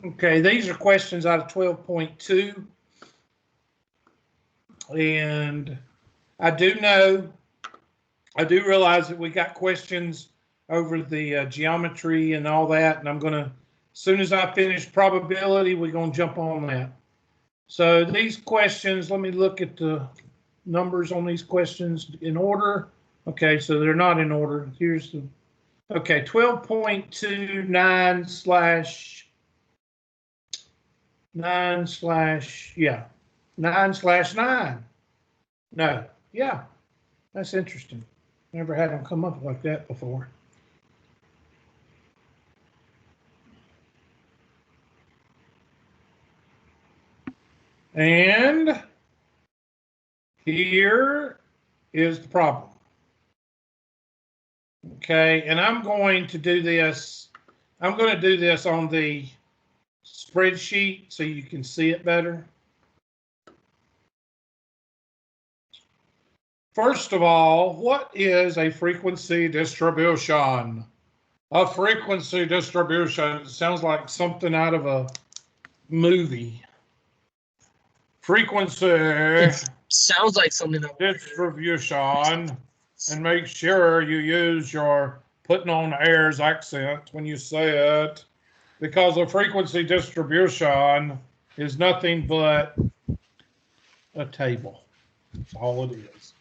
Okay, these are questions out of 12.2. And I do realize that we got questions over the geometry and all that. And I'm going to, as soon as I finish probability, we're going to jump on that. So these questions, let me look at the numbers on these questions in order. Okay, so they're not in order. Here's the, okay, 12.2 9 slash 9 slash 9. No, yeah, that's interesting. Never had them come up like that before. And here is the problem. Okay, and I'm going to do this. I'm going to do this on the spreadsheet so you can see it better. First of all, what is a frequency distribution? A frequency distribution sounds like something out of a movie. Frequency. It sounds like something that distribution, and make sure you use your putting on airs accent when you say it, because a frequency distribution is nothing but a table. That's all it is.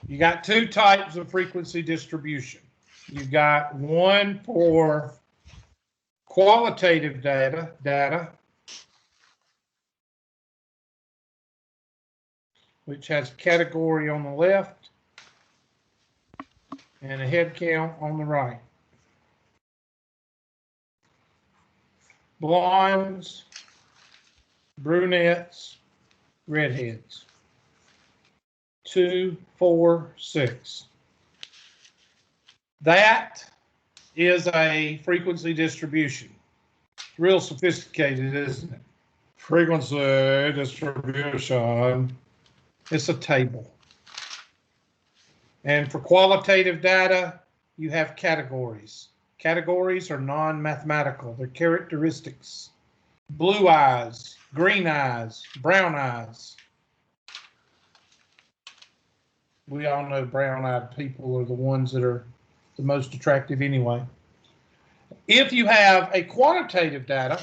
You got two types of frequency distribution. You got one for qualitative data, which has category on the left and a head count on the right. Blondes, brunettes, redheads. 2, 4, 6. That is a frequency distribution. It's real sophisticated, isn't it? Frequency distribution. It's a table. And for qualitative data, you have categories. Categories are non-mathematical. They're characteristics. Blue eyes, green eyes, brown eyes. We all know brown-eyed people are the ones that are the most attractive anyway. If you have a quantitative data,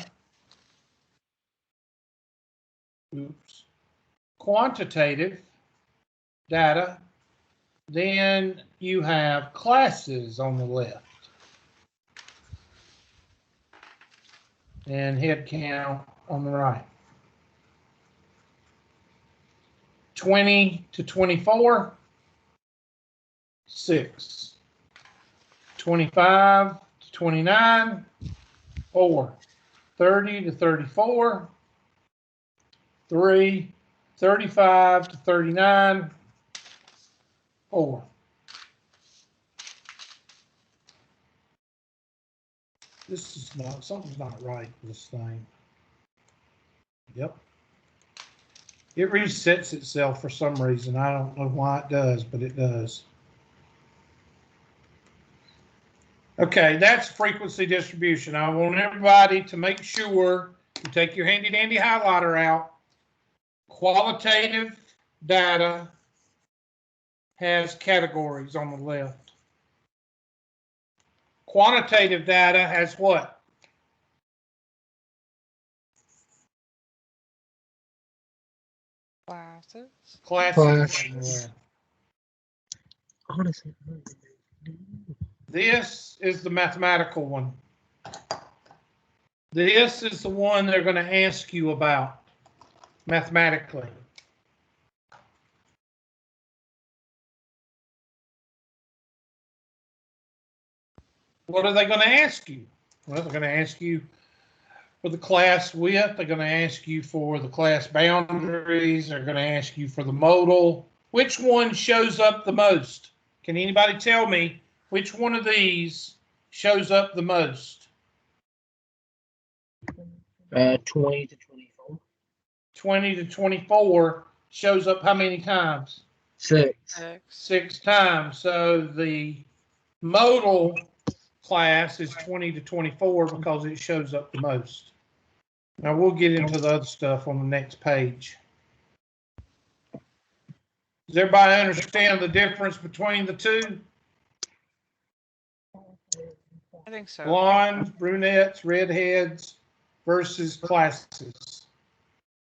quantitative data, then you have classes on the left and head count on the right. 20 to 24, 6. 25 to 29, 4. 30 to 34, 3. 35 to 39, 4. This is not, something's not right with this thing. Yep. It resets itself for some reason. I don't know why it does, but it does. Okay, that's frequency distribution. I want everybody to make sure you take your handy dandy highlighter out. Qualitative data has categories on the left. Quantitative data has what? Classes. Classes. honestly. This is the mathematical one. This is the one they're going to ask you about mathematically. What are they going to ask you? Well, they're going to ask you for the class width. They're going to ask you for the class boundaries. They're going to ask you for the modal. Which one shows up the most? Can anybody tell me which one of these shows up the most? 20 to 24. 20 to 24 shows up how many times? 6. 6 times. So the modal class is 20 to 24 because it shows up the most. Now we'll get into the other stuff on the next page. Does everybody understand the difference between the two? I think so. Blondes, brunettes, redheads versus classes.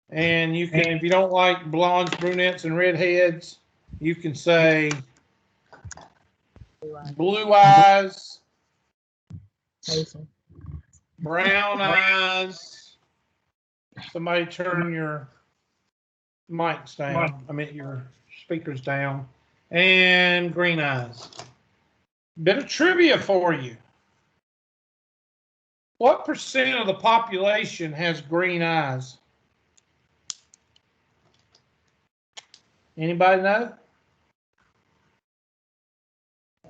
And you can, if you don't like blondes, brunettes, and redheads, you can say blue eyes, brown eyes. Somebody turn your mics down. I mean your speakers down. And green eyes. Bit of trivia for you. What percent of the population has green eyes? Anybody know?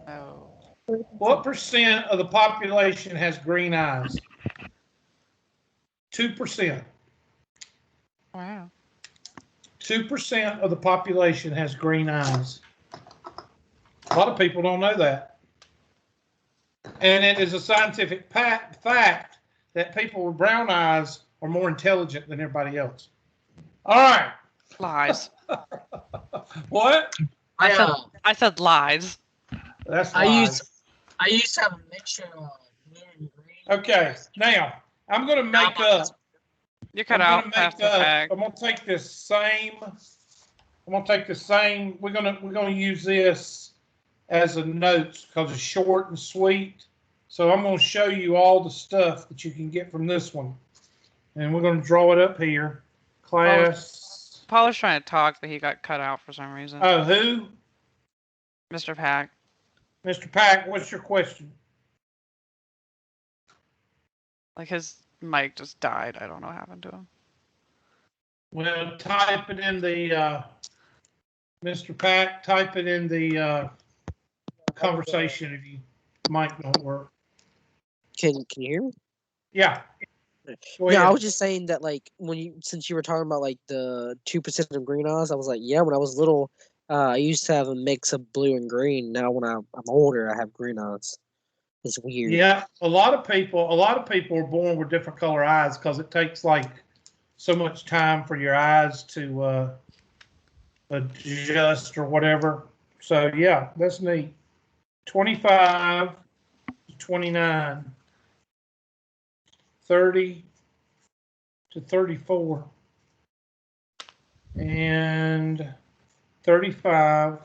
No. What percent of the population has green eyes? 2%. Wow. 2% of the population has green eyes. A lot of people don't know that. And it is a scientific fact that people with brown eyes are more intelligent than everybody else. All right. Lies. What? I said lies. That's I lies. used to have a mixture of blue and green. Okay, now I'm going to make up. You cut out I'm Pastor Pack. going to take this same. I'm going to take the same. We're going to use this as a notes because it's short and sweet. So I'm going to show you all the stuff that you can get from this one, and we're going to draw it up here. Class. Paul was trying to talk, but he got cut out for some reason. Oh, who? Mr. Pack. Mr. Pack, what's your question? Like his mic just died. I don't know what happened to him. Well, type it in the, Mr. Pack, type it in the conversation if you mic don't work. Can you hear me? Yeah. Go Yeah, ahead. I was just saying that like since you were talking about like the 2% of green eyes, I was like, yeah, when I was little, I used to have a mix of blue and green. Now when I'm older, I have green eyes. It's weird. Yeah, a lot of people are born with different color eyes because it takes like so much time for your eyes to adjust or whatever. So yeah, that's neat. 25 to 29, 30 to 34, and 35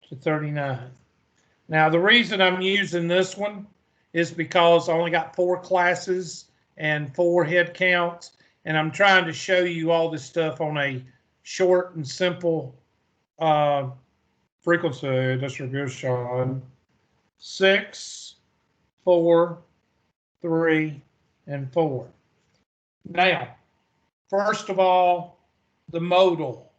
to 39. Now, the reason I'm using this one is because I only got 4 classes and 4 head counts, and I'm trying to show you all this stuff on a short and simple frequency distribution. 6, 4, 3, and 4. Now, first of all, the modal.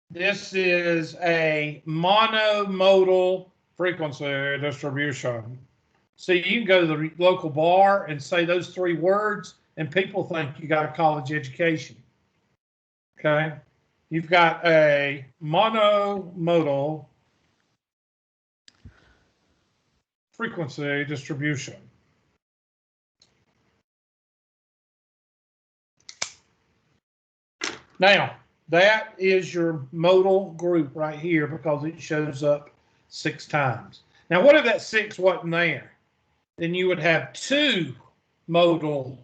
This is a monomodal frequency distribution. So you can go to the local bar and say those 3 words, and people think you got a college education. Okay? You've got a monomodal frequency distribution. Now, that is your modal group right here because it shows up 6 times. Now, what if that 6 wasn't there? Then you would have 2 modal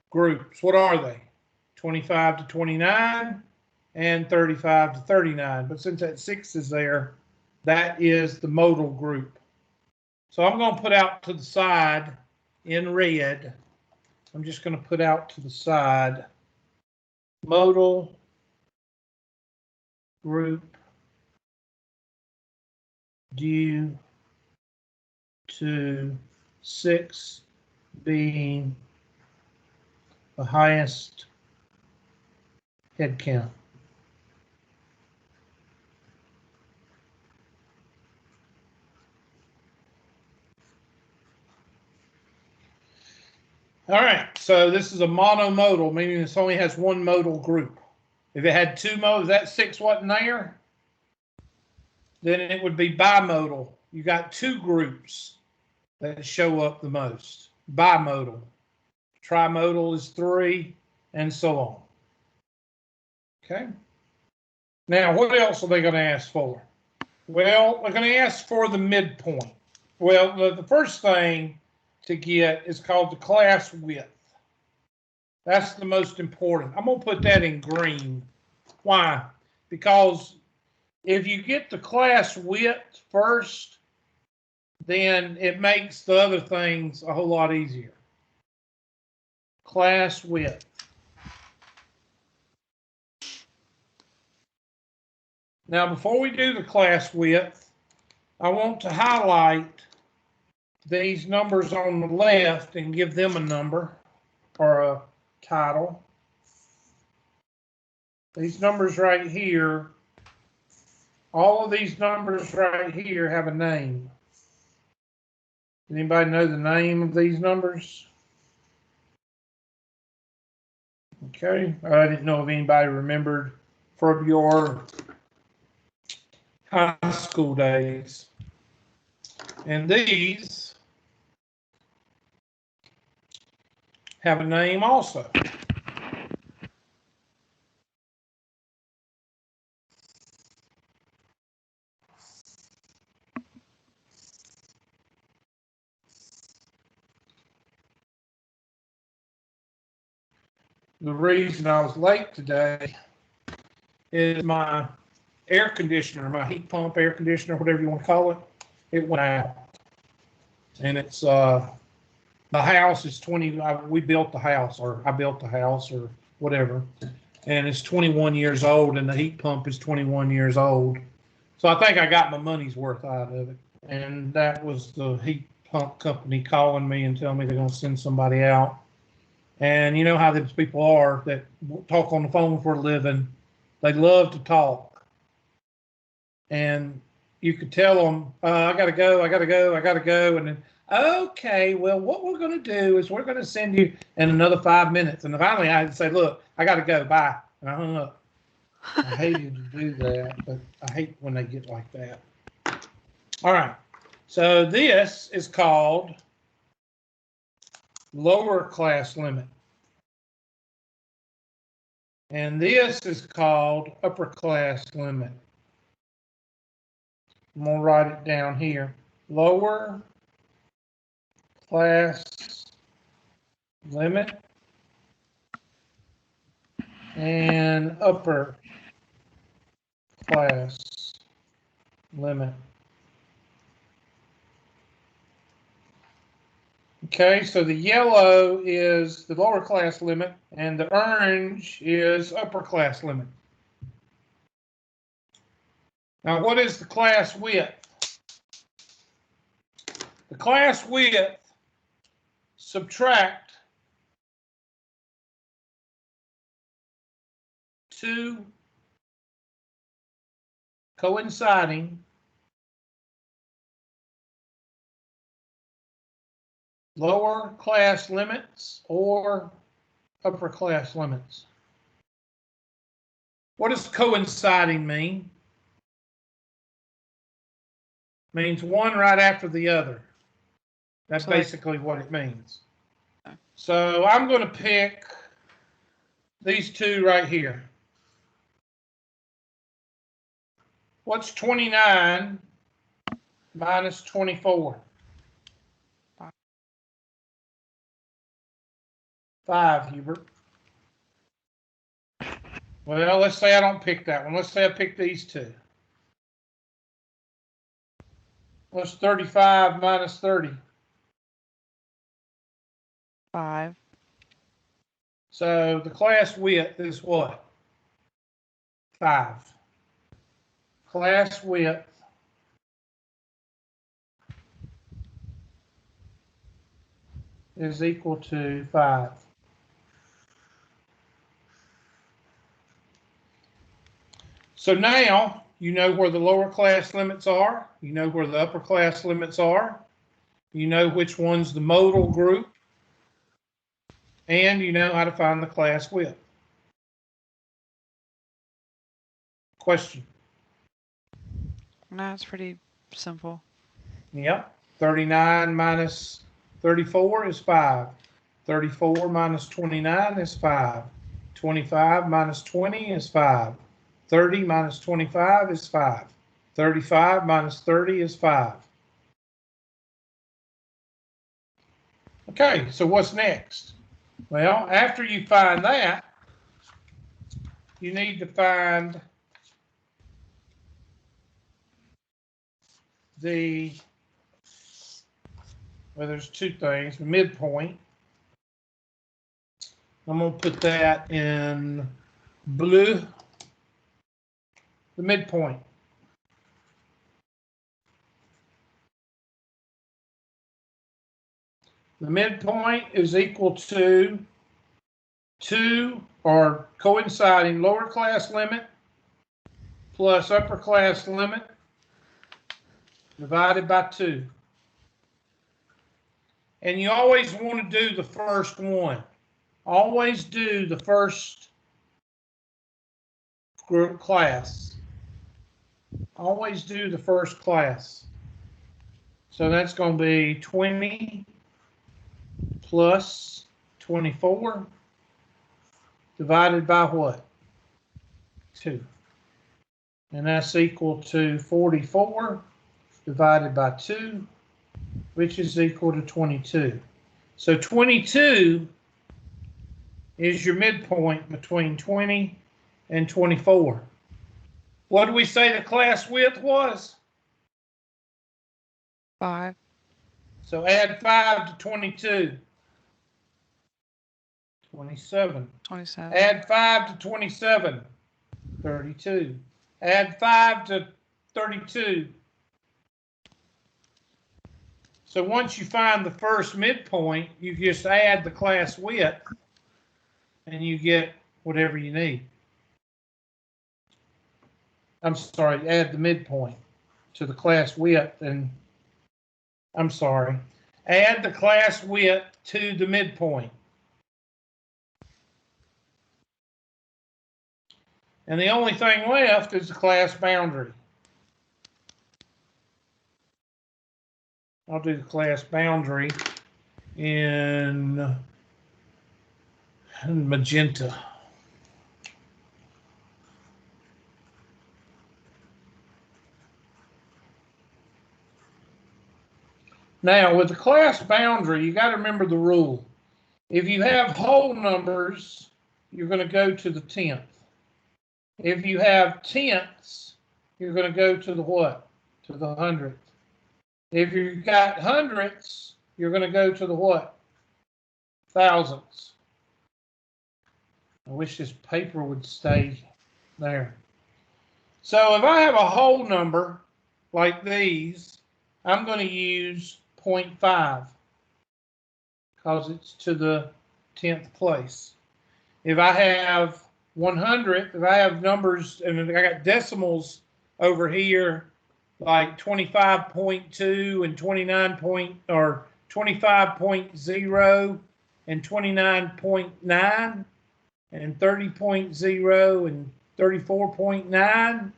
groups. What are they? 25 to 29 and 35 to 39. But since that 6 is there, that is the modal group. So I'm going to put out to the side in red. I'm just going to put out to the side modal group due to 6 being the highest head count. All right, so this is a monomodal, meaning this only has 1 modal group. If it had 2 modals, that 6 wasn't there, then it would be bimodal. You got 2 groups that show up the most. Bimodal. trimodal is 3, and so on. Okay. Now, what else are they going to ask for? Well, they're going to ask for the midpoint. Well, the first thing to get is called the class width. That's the most important. I'm going to put that in green. Why? Because if you get the class width first, then it makes the other things a whole lot easier. Class width. Now, before we do the class width, I want to highlight these numbers on the left and give them a number or a title. These numbers right here, all of these numbers right here have a name. Does anybody know the name of these numbers? Okay, I didn't know if anybody remembered from your high school days. And these have a name also. The reason I was late today is my air conditioner, my heat pump air conditioner, whatever you want to call it, it went out. And it's, the house is 20, we built the house, or I built the house, or whatever. And it's 21 years old, and the heat pump is 21 years old. So I think I got my money's worth out of it. And that was the heat pump company calling me and telling me they're going to send somebody out. And you know how those people are that talk on the phone for a living. They love to talk. And you could tell them, I got to go. And then, okay, well, what we're going to do is we're going to send you in another 5 minutes. And finally I had to say, look, I got to go. Bye. And I hung up. I hated to do that, but I hate when they get like that. All right. So this is called lower class limit. And this is called upper class limit. I'm going to write it down here. Lower class limit and upper class limit. Okay, so the yellow is the lower class limit and the orange is upper class limit. Now, what is the class width? The class width, subtract 2 coinciding lower class limits or upper class limits. What does coinciding mean? Means one right after the other. That's So basically what it means. So I'm going to pick these two right here. What's 29 minus 24? 5, Hubert. Well, let's say I don't pick that one. Let's say I pick these two. What's 35 minus 30? 5. So the class width is what? 5. Class width is equal to 5. So now you know where the lower class limits are. You know where the upper class limits are. You know which one's the modal group. And you know how to find the class width. Question? No, it's pretty simple. Yep. 39 minus 34 is 5. 34 minus 29 is 5. 25 minus 20 is 5. 30 minus 25 is 5. 35 minus 30 is 5. Okay, so what's next? Well, after you find that, you need to find the, well, there's two things, midpoint. I'm going to put that in blue, the midpoint. The midpoint is equal to 2 or coinciding lower class limit plus upper class limit divided by 2. And you always want to do the first one. Always do the first group class. Always do the first class. So that's going to be 20 plus 24 divided by what? 2. And that's equal to 44 divided by 2, which is equal to 22. So 22 is your midpoint between 20 and 24. What do we say the class width was? 5. So add 5 to 22. 27. 27. Add 5 to 27. 32. Add 5 to 32. So once you find the first midpoint, you just add the class width and you get whatever you need. I'm sorry, add the midpoint to the class width and, I'm sorry, add the class width to the midpoint. And the only thing left is the class boundary. I'll do the class boundary in magenta. Now, with the class boundary, you got to remember the rule. If you have whole numbers, you're going to go to the 10th. If you have tenths, you're going to go to the what? To the 100th. If you've got hundredths, you're going to go to the what? Thousandths. I wish this paper would stay there. So if I have a whole number like these, I'm going to use 0.5 because it's to the 10th place. If I have 100th, if I have numbers and I got decimals over here like 25.2 and 25.0 and 29.9 and 30.0 and 34.9,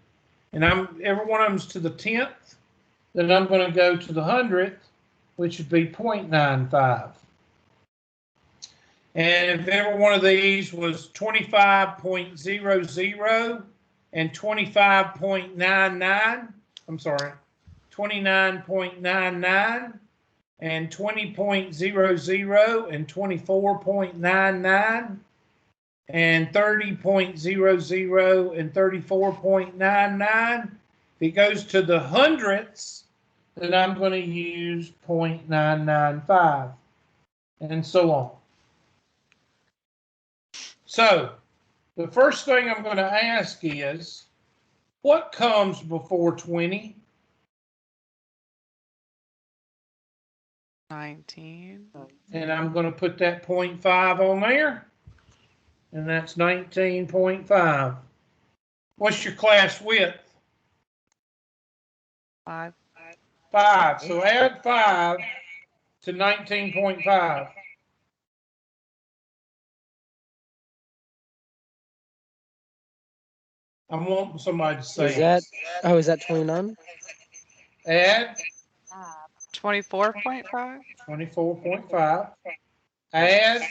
and every one of them's to the 10th, then I'm going to go to the 100th, which would be 0.95. And if every one of these was 25.00 and 25.99, I'm sorry, 29.99 and 20.00 and 24.99 and 30.00 and 34.99. If it goes to the hundredths, then I'm going to use 0.995 and so on. So the first thing I'm going to ask is, what comes before 20? 19. And I'm going to put that 0.5 on there. And that's 19.5. What's your class width? 5. 5. So add 5 to 19.5. I want somebody to say Is that, oh, is that 29? add 24.5. 24.5 Add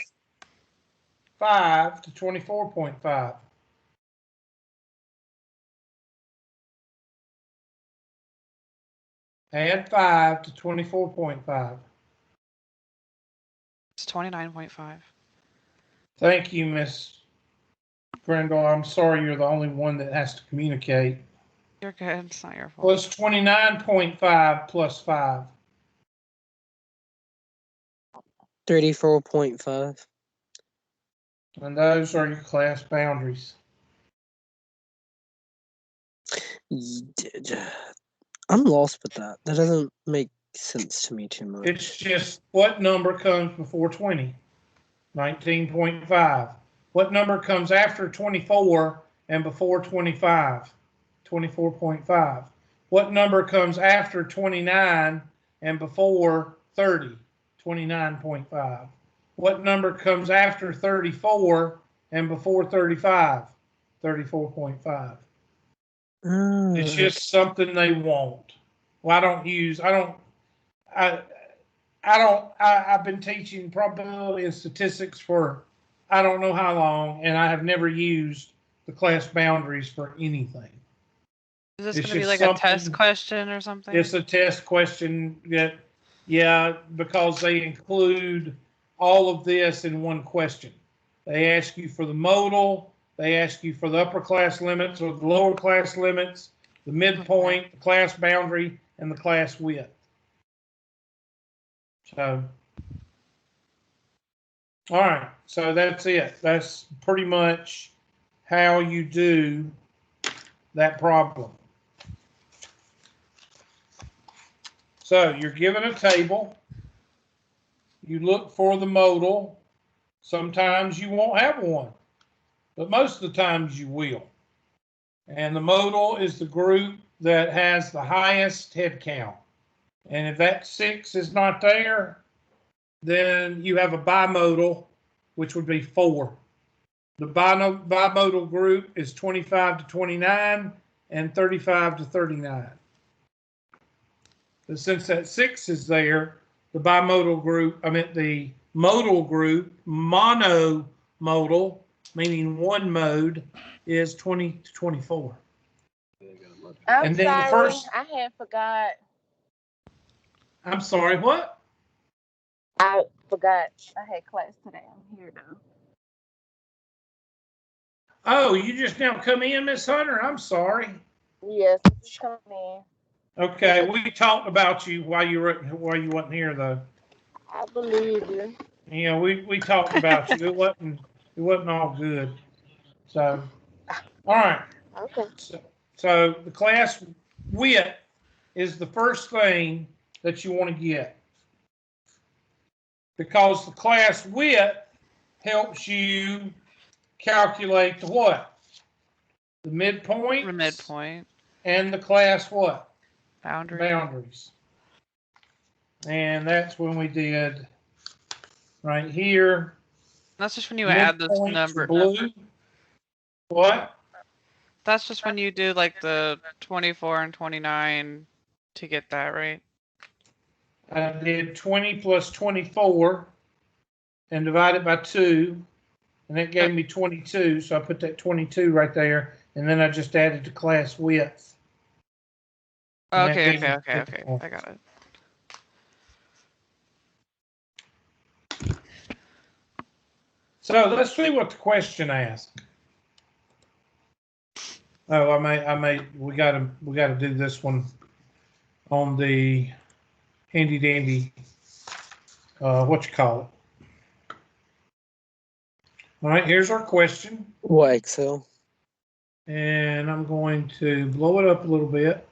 5 to 24.5. Add 5 to 24.5. It's 29.5. Thank you, Miss Grendel. I'm sorry you're the only one that has to communicate. You're good. It's not your fault. Well, it's 29.5 plus 5. 34.5. And those are your class boundaries. I'm lost with that. That doesn't make sense to me too much. It's just what number comes before 20? 19.5. What number comes after 24 and before 25? 24.5. What number comes after 29 and before 30? 29.5. What number comes after 34 and before 35? 34.5. It's just something they want. Well, I've been teaching probability and statistics for I don't know how long, and I have never used the class boundaries for anything. Is this It's going to be just like a test something- question or something? It's a test question that, yeah, because they include all of this in one question. They ask you for the modal, they ask you for the upper class limits or the lower class limits, the midpoint, the class boundary, and the class width. So, all right, so that's it. That's pretty much how you do that problem. So you're given a table. You look for the modal. Sometimes you won't have one, but most of the times you will. And the modal is the group that has the highest head count. And if that 6 is not there, then you have a bimodal, which would be 4. The bimodal group is 25 to 29 and 35 to 39. But since that 6 is there, the bimodal group, the modal group, monomodal, meaning one mode, is 20 to 24. I'm then the sorry, first- I had forgot. I'm sorry, what? I forgot I had class today. I'm here though. Oh, you just now come in, Miss Hunter? I'm sorry. Yes, just coming in. Okay, we talked about you while you wasn't here though. I believe you. You know, we talked about you. It wasn't all good. So, all right. Okay. So the class width is the first thing that you want to get, because the class width helps you calculate the what? The midpoint. The midpoint. And the class what? Boundaries. And that's when we did right here. That's just when you add this Midpoint's number. blue. What? That's just when you do like the 24 and 29 to get that, right? I did 20 plus 24 and divided by 2, and that gave me 22. So I put that 22 right there, and then I just added the class width. And that Okay, gave me okay. 54. I got it. So let's see what the question asked. Oh, we gotta do this one on the handy dandy, what you call it. All right, here's our question. What, Excel? And I'm going to blow it up a little bit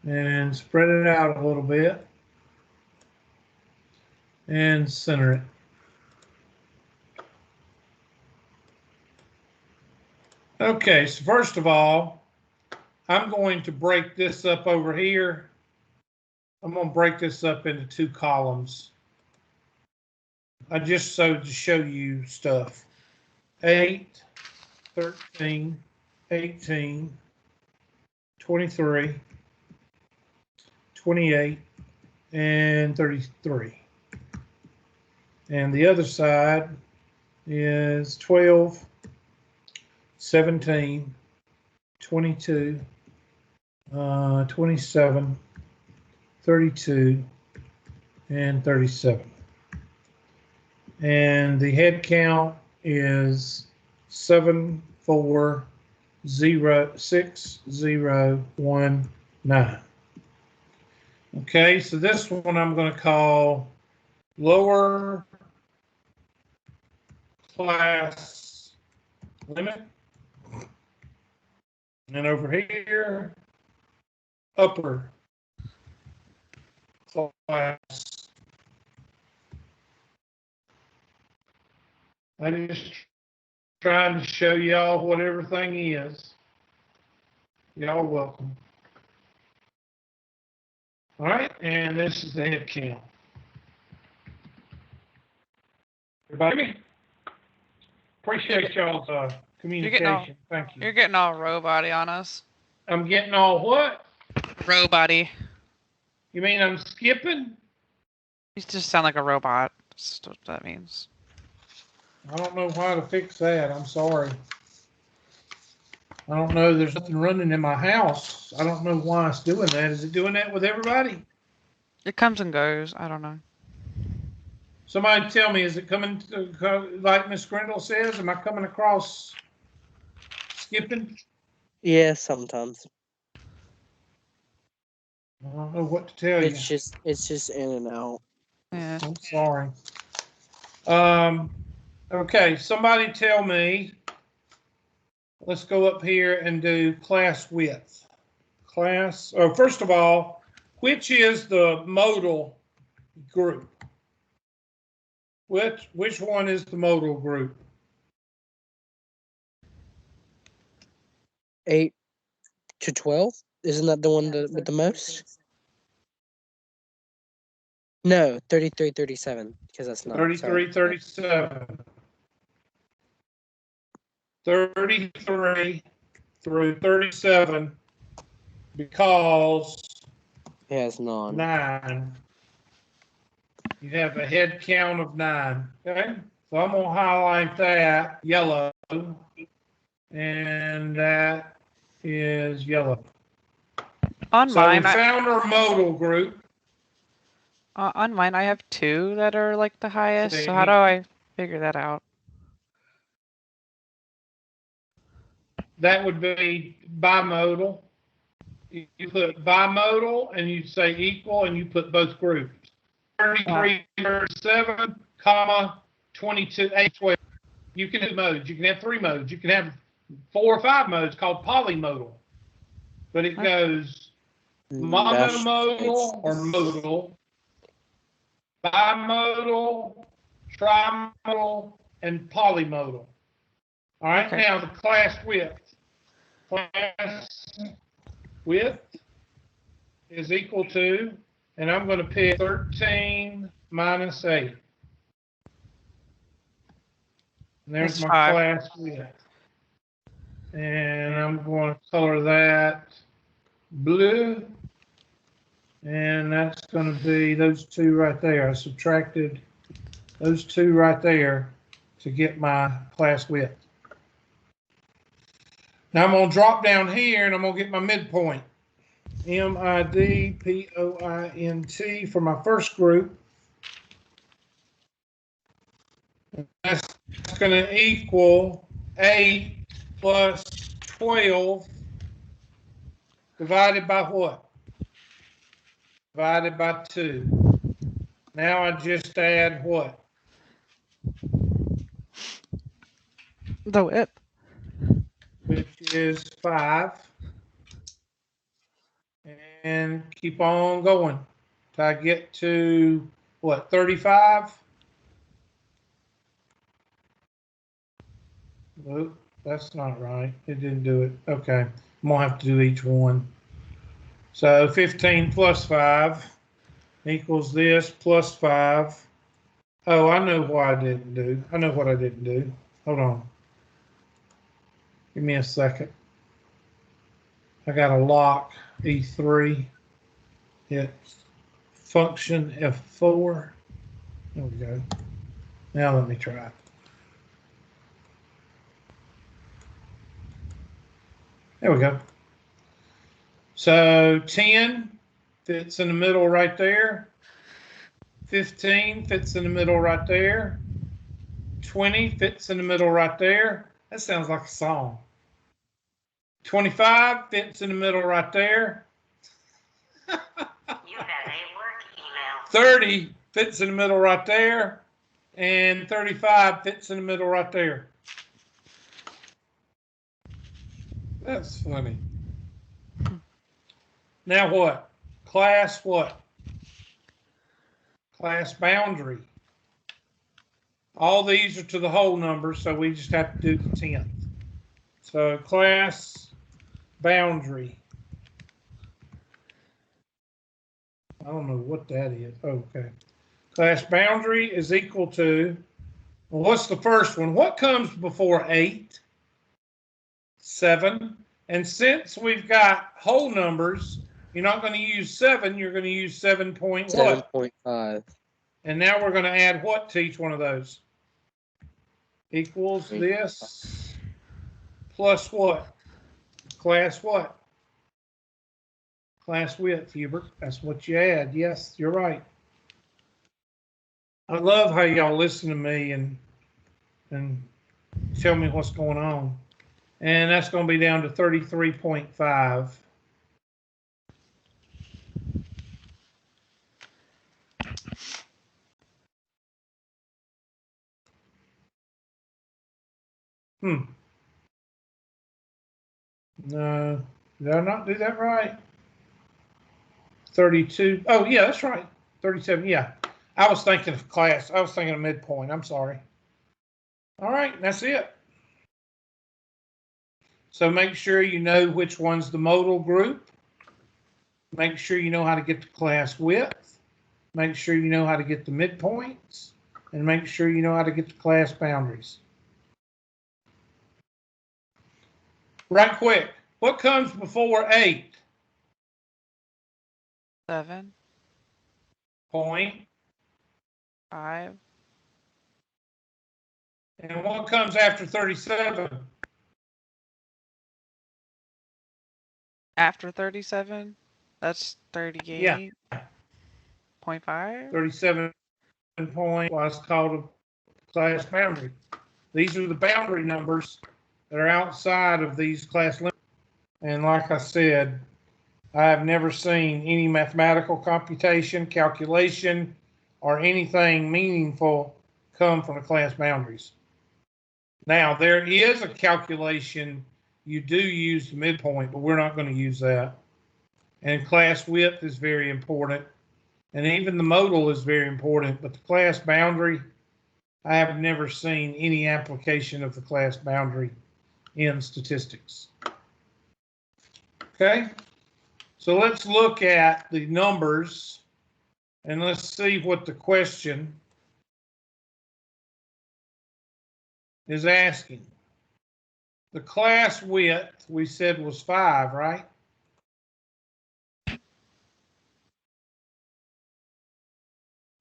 and spread it out a little bit and center it. Okay, so first of all, I'm going to break this up over here. I'm going to break this up into 2 columns. I just to show you stuff. 8, 13, 18, 23, 28, and 33. And the other side is 12, 17, 22, 27, 32, and 37. And the head count is 7406019. Okay, so this one I'm going to call lower class limit. And over here, upper class. I'm just trying to show y'all what everything is. Y'all welcome. All right, and this is the head count. Everybody, appreciate y'all's communication. Thank you. You're getting all robot-y on us. I'm getting all what? Robot-y. You mean I'm skipping? You just sound like a robot. That's what that means. I don't know how to fix that. I'm sorry. I don't know. There's nothing running in my house. I don't know why it's doing that. Is it doing that with everybody? It comes and goes. I don't know. Somebody tell me, is it coming to, like Miss Grindle says, am I coming across skipping? Yeah, sometimes. I don't know what to tell you. It's just in and out. Yeah. I'm sorry. Okay, somebody tell me, let's go up here and do class width. First of all, which is the modal group? Which one is the modal group? 8 to 12? Isn't that the one with the most? No, 33, 37, because that's not. 33, 37. 33 through 37 because Yeah, it's none. 9. You have a head count of 9. Okay, so I'm gonna highlight that yellow, and that is yellow. On So we mine, found our modal group. on mine, I have 2 that are like the highest. So how See? do I figure that out? That would be bimodal. You put bimodal and you say equal and you put both groups. 33, 37, comma, 22, 8, 12. You can have modes. You can have 3 modes. You can have 4 or 5 modes called polymodal. But it goes monomodal or modal, bimodal, trimodal, and polymodal. All right, Okay. now the class width. Class width is equal to, and I'm going to pick 13 minus 8. And there's That's my 5. class width. And I'm going to color that blue. And that's going to be those 2 right there. I subtracted those 2 right there to get my class width. Now I'm going to drop down here and I'm going to get my midpoint. Midpoint for my first group. That's going to equal 8 plus 12 divided by what? Divided by 2. Now I just add what? The width. Which is 5. And keep on going till I get to what, 35? Well, that's not right. It didn't do it. Okay. I'm gonna have to do each one. So 15 plus 5 equals this plus 5. Oh, I know what I didn't do. I know what I didn't do. Hold on. Give me a second. I got to lock E3. Hit function F4. There we go. Now let me try. There we go. So 10 fits in the middle right there. 15 fits in the middle right there. 20 fits in the middle right there. That sounds like a song. 25 fits in the middle right there. You have a work email. 30 fits in the middle right there. And 35 fits in the middle right there. That's funny. Now what? Class what? Class boundary. All these are to the whole number, so we just have to do the 10th. So class boundary. I don't know what that is. Okay. Class boundary is equal to, well, what's the first one? What comes before 8? 7. And since we've got whole numbers, you're not going to use 7, you're going to use 7 point what? 7.5. And now we're going to add what to each one of those? Equals this plus what? Class what? Class width, Hubert. That's what you add. Yes, you're right. I love how y'all listen to me and tell me what's going on. And that's going to be down to 33.5. No, did I not do that right? 32. Oh, yeah, that's right. 37. Yeah. I was thinking of class. I was thinking of midpoint. I'm sorry. All right, that's it. So make sure you know which one's the modal group. Make sure you know how to get the class width. Make sure you know how to get the midpoints. And make sure you know how to get the class boundaries. Right quick. What comes before 8? 7. Point. 5. And what comes after 37? After 37, that's 38. Yeah. 0.5. 37 point was called a class boundary. These are the boundary numbers that are outside of these class limits. And like I said, I have never seen any mathematical computation, calculation, or anything meaningful come from the class boundaries. Now, there is a calculation you do use the midpoint, but we're not going to use that. And class width is very important. And even the modal is very important, but the class boundary, I have never seen any application of the class boundary in statistics. Okay, so let's look at the numbers and let's see what the question is asking. The class width we said was 5, right?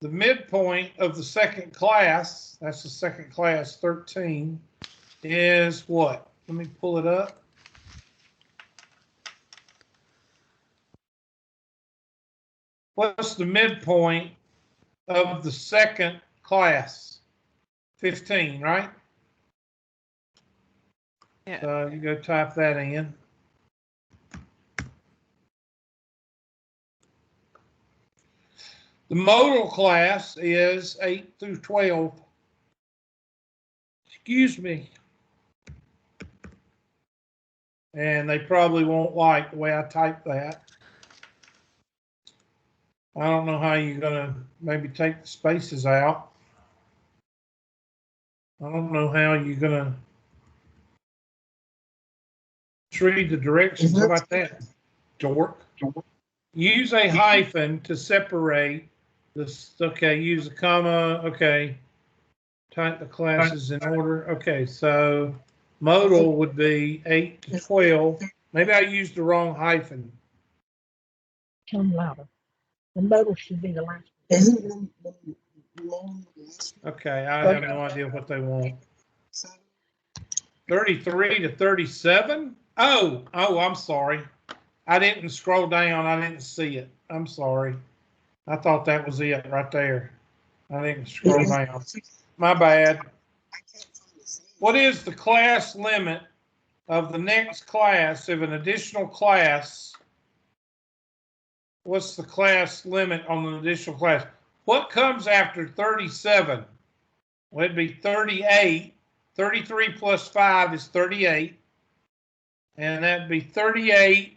The midpoint of the second class, that's the second class, 13, is what? Let me pull it up. What's the midpoint of the second class? 15, right? Yeah. So you go type that in. The modal class is 8 through 12. Excuse me. And they probably won't like the way I type that. I don't know how you're going to maybe take the spaces out. I don't know how you're going to read the directions. How about that, dork? Use a hyphen to separate this. Okay, use a comma. Okay, type the classes in order. Okay, so modal would be 8 to 12. Maybe I used the wrong hyphen. Come louder. The modal should be the last. Isn't Okay, I have no idea what they want. 33 to 37? Oh, I'm sorry. I didn't scroll down. I didn't see it. I'm sorry. I thought that was it right there. I didn't scroll down. My bad. What is the class limit of the next class if an additional class? What's the class limit on an additional class? What comes after 37? Well, it'd be 38. 33 plus 5 is 38. And that'd be 38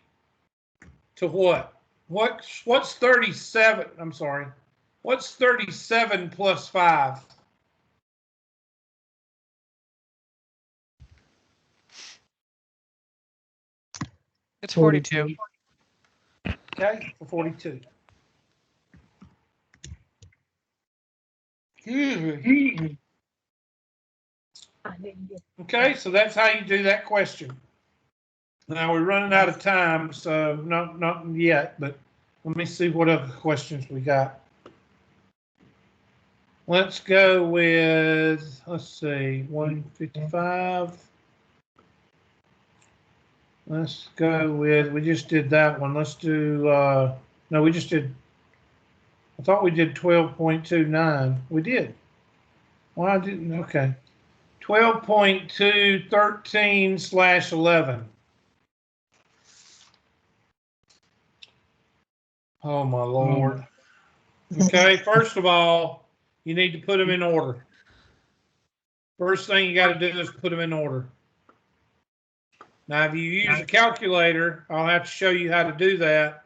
to what? What's 37? I'm sorry. What's 37 plus 5? It's 42. Okay, for 42. Excuse me. I didn't get. Okay, so that's how you do that question. Now we're running out of time, so not yet, but let me see what other questions we got. Let's go with, let's see, 155. Let's go with, we just did that one. Let's do, no, we just did, I thought we did 12.29. We did. Well, I didn't, okay. 12.213/11. Oh, my Lord. Okay, first of all, you need to put them in order. First thing you got to do is put them in order. Now, if you use a calculator, I'll have to show you how to do that.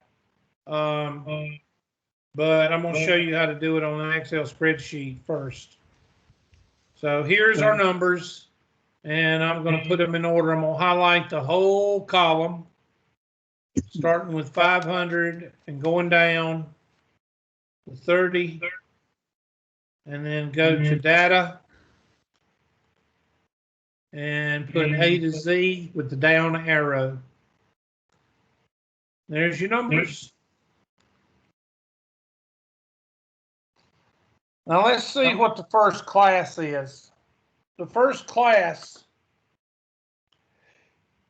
But I'm going to show you how to do it on an Excel spreadsheet first. So here's our numbers, and I'm going to put them in order. I'm going to highlight the whole column, starting with 500 and going down to 30, and then go to data and put A to Z with the down arrow. There's your numbers. Now let's see what the first class is. The first class,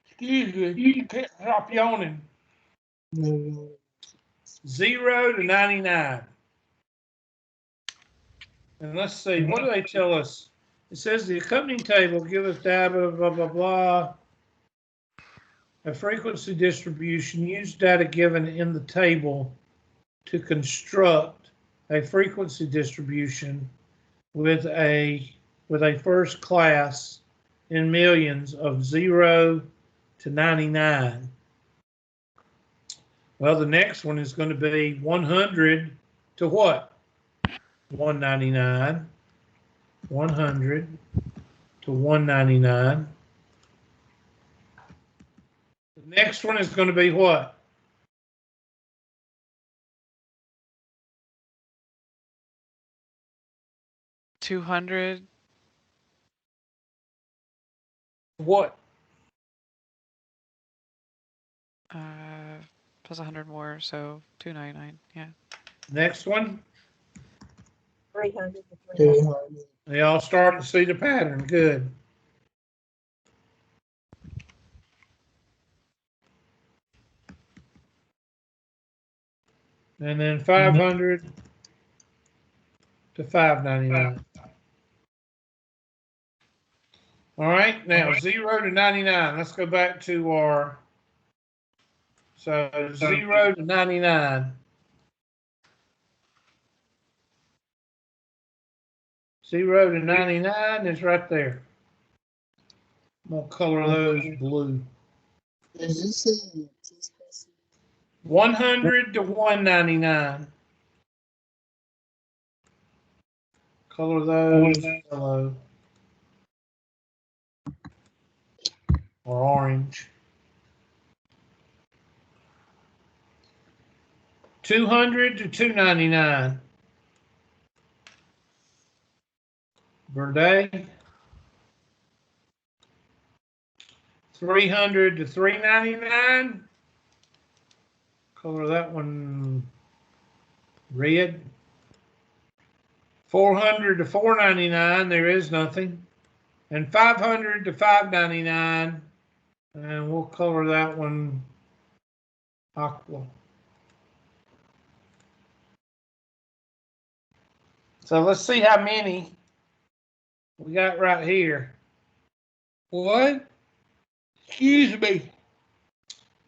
excuse me, you can't stop yawning. 0 to 99. And let's see, what do they tell us? It says the accompanying table give us data, blah, blah, blah. A frequency distribution, use data given in the table to construct a frequency distribution with a first class in millions of 0 to 99. Well, the next one is going to be 100 to what? 199. 100 to 199. The next one is going to be what? $200. What? Plus 100 more, so 299. Yeah. Next one? 300 to 300. They all starting to see the pattern. Good. And then 500 to 599. All right, now 0 to 99. Let's go back to our, so 0 to 99. 0 to 99 is right there. I'm gonna color those blue. 100 to 199. Color those yellow or orange. 200 to 299. Verde. 300 to 399. Color that one Red. 400 to 499, there is nothing. And 500 to 599, and we'll color that one aqua. So let's see how many we got right here. What? Excuse me.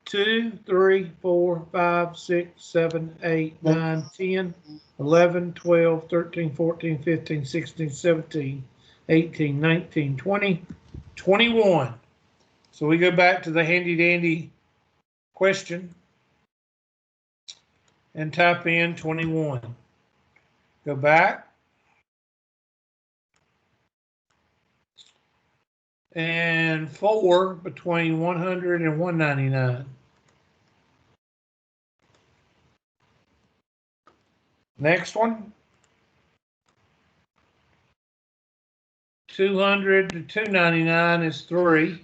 2, 3, 4, 5, 6, 7, 8, 9, 10, 11, 12, 13, 14, 15, 16, 17, 18, 19, 20, 21. So we go back to the handy dandy question and type in 21. Go back. And 4 between 100 and 199. Next one. 200 to 299 is 3.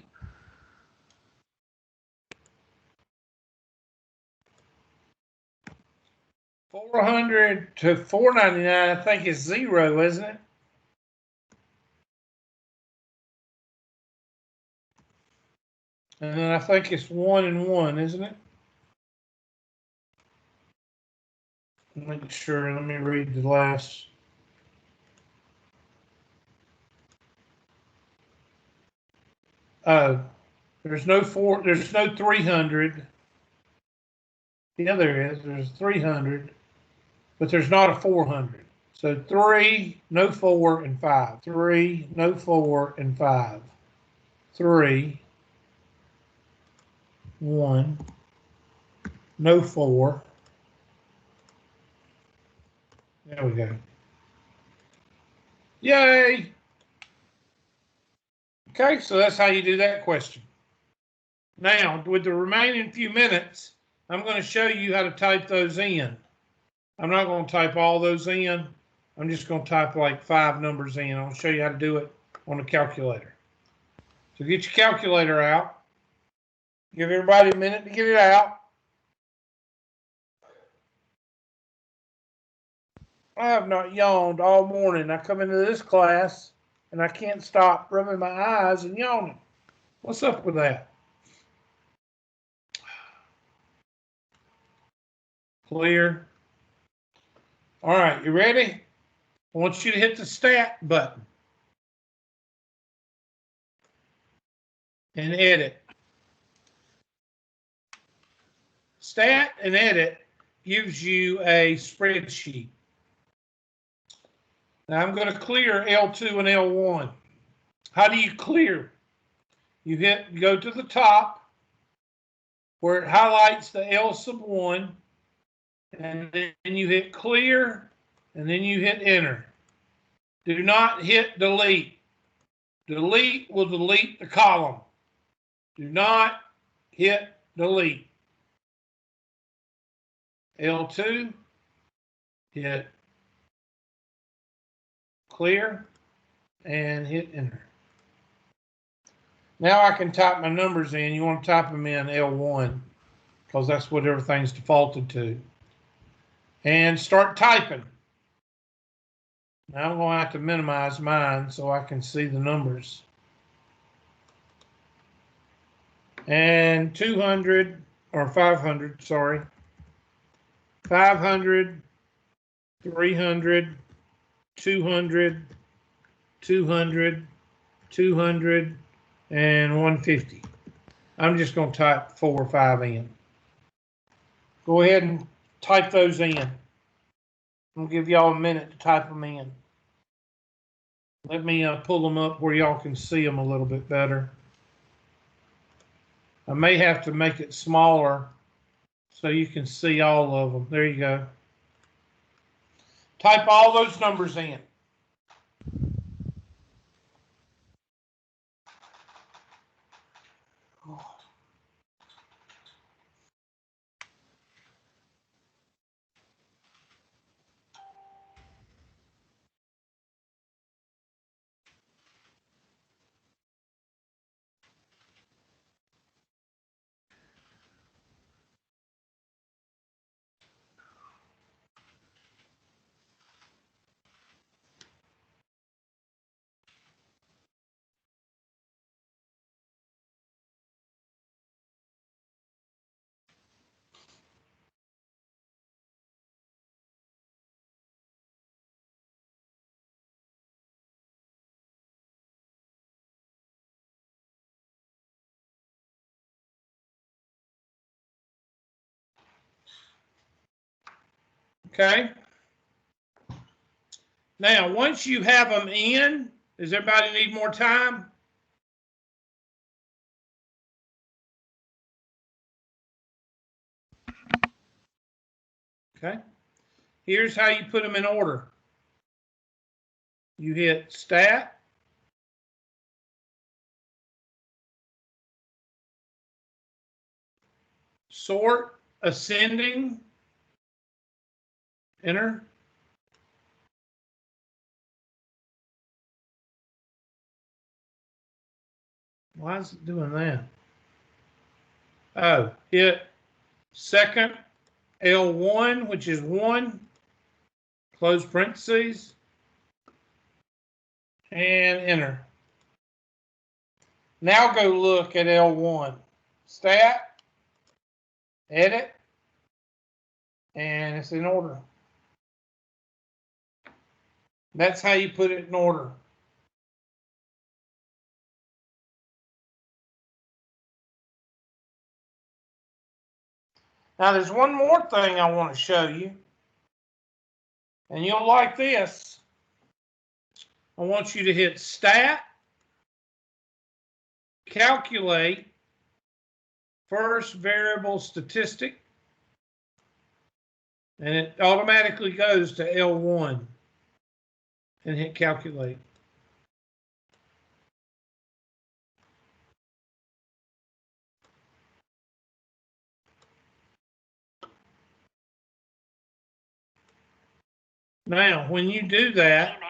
400 to 499, I think is 0, isn't it? And then I think it's 1 and 1, isn't it? Make sure. Let me read the last. There's no 300. Yeah, there is. There's 300, but there's not a 400. So 3, no 4, and 5. 3, no 4, and 5. 3, 1, no 4. There we go. Yay! Okay, so that's how you do that question. Now, with the remaining few minutes, I'm going to show you how to type those in. I'm not going to type all those in. I'm just going to type like 5 numbers in. I'll show you how to do it on the calculator. So get your calculator out. Give everybody a minute to get it out. I have not yawned all morning. I come into this class and I can't stop rubbing my eyes and yawning. What's up with that? Clear. All right, you ready? I want you to hit the stat button and edit. Stat and edit gives you a spreadsheet. Now I'm going to clear L2 and L1. How do you clear? You go to the top where it highlights the L sub 1, and then you hit clear, and then you hit enter. Do not hit delete. Delete will delete the column. Do not hit delete. L2, hit clear, and hit enter. Now I can type my numbers in. You want to type them in L1 because that's what everything's defaulted to. And start typing. Now I'm going to have to minimize mine so I can see the numbers. And 200, or 500, sorry. 500, 300, 200, 200, 200, and 150. I'm just going to type 4 or 5 in. Go ahead and type those in. I'm going to give y'all a minute to type them in. Let me pull them up where y'all can see them a little bit better. I may have to make it smaller so you can see all of them. There you go. Type all those numbers in. Okay. Now, once you have them in, does everybody need more time? Okay. Here's how you put them in order. You hit Stat. Sort ascending. Enter. Why is it doing that? Oh, hit second L1, which is 1, close parentheses, and enter. Now go look at L1. Stat, edit, and it's in order. That's how you put it in order. Now there's one more thing I want to show you, and you'll like this. I want you to hit Stat, calculate first variable statistic, and it automatically goes to L1, and hit calculate. Now, when you do that, Email.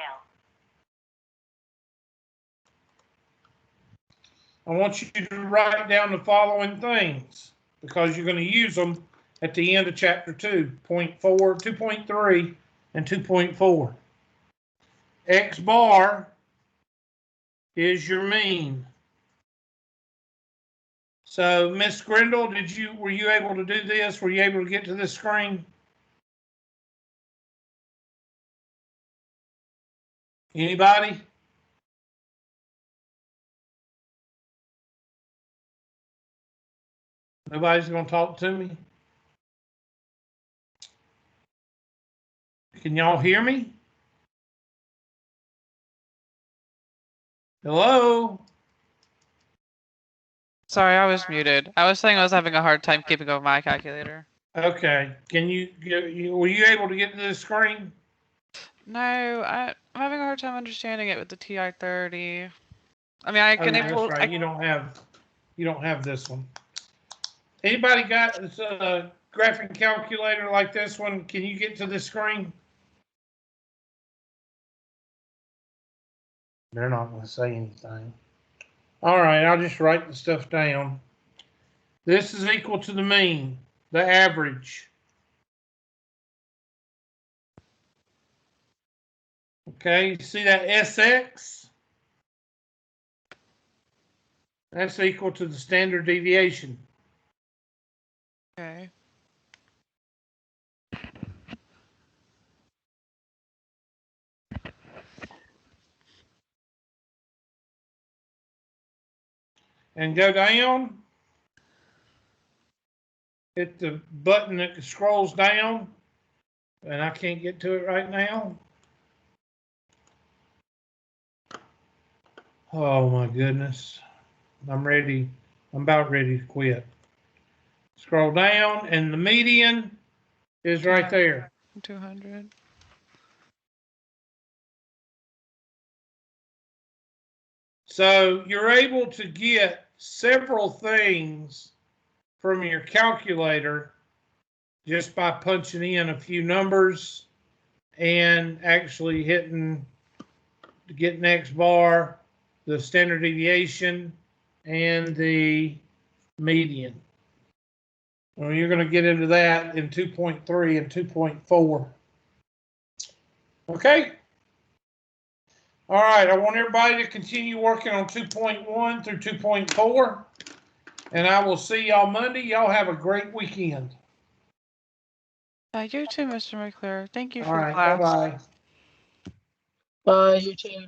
I want you to write down the following things because you're going to use them at the end of chapter 2.4, 2.3, and 2.4. X bar is your mean. So, Miss Grindle, were you able to do this? Were you able to get to this screen? Anybody? Nobody's going to talk to me? Can y'all hear me? Hello? Sorry, I was muted. I was saying I was having a hard time keeping up with my calculator. Okay. Were you able to get to this screen? No, I'm having a hard time understanding it with the TI-30. I mean, I Oh, can that's able. right. You don't have this one. Anybody got a graphing calculator like this one? Can you get to the screen? They're not going to say anything. All right, I'll just write the stuff down. This is equal to the mean, the average. Okay, you see that SX? That's equal to the standard deviation. Okay. And go down. Hit the button that scrolls down. And I can't get to it right now. Oh my goodness. I'm ready. I'm about ready to quit. Scroll down and the median is right there. 200. So you're able to get several things from your calculator just by punching in a few numbers and actually hitting to get X bar, the standard deviation, and the median. Well, you're going to get into that in 2.3 and 2.4. Okay. All right. I want everybody to continue working on 2.1 through 2.4. And I will see y'all Monday. Y'all have a great weekend. You too, Mr. McClure. Thank you All for right. class. Bye-bye. Bye, you too.